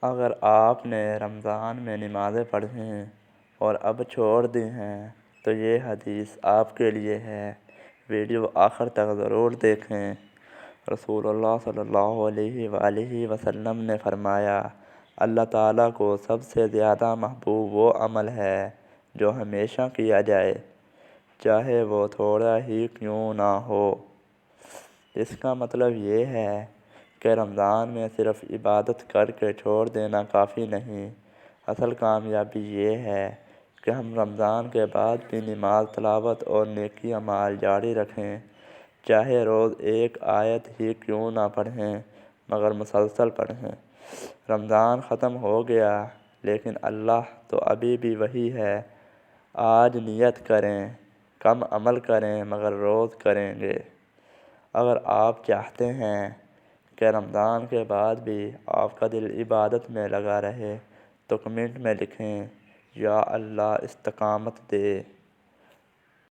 اگر آپ نے رمضان میں نمازیں پڑھیں اور اب چھوڑ دی ہیں تو یہ حدیث آپ کے لیے ہے، ویڈیو آخر تک ضرور دیکھیں۔ رسول اللہ صلی اللہ علیہ وآلہ وسلم نے فرمایا، اللہ تعالیٰ کو سب سے زیادہ محبوب وہ عمل ہے جو ہمیشہ کیا جائے، چاہے وہ تھوڑا ہی کیوں نہ ہو۔ اس کا مطلب یہ ہے کہ رمضان میں صرف عبادت کر کے چھوڑ دینا کافی نہیں، اصل کامیابی یہ ہے کہ ہم رمضان کے بعد بھی نماز، تلاوت اور نیکی اعمال جاری رکھیں، چاہے روز ایک آیت ہی کیوں نہ پڑھیں مگر مسلسل پڑھیں۔ رمضان ختم ہو گیا لیکن اللہ تو ابھی بھی وہی ہے۔ آج نیت کریں، کم عمل کریں مگر روز کریں گے۔ اگر آپ چاہتے ہیں کہ رمضان کے بعد بھی آپ کا دل عبادت میں لگا رہے تو کمنٹ میں لکھیں، یا اللہ استقامت دے۔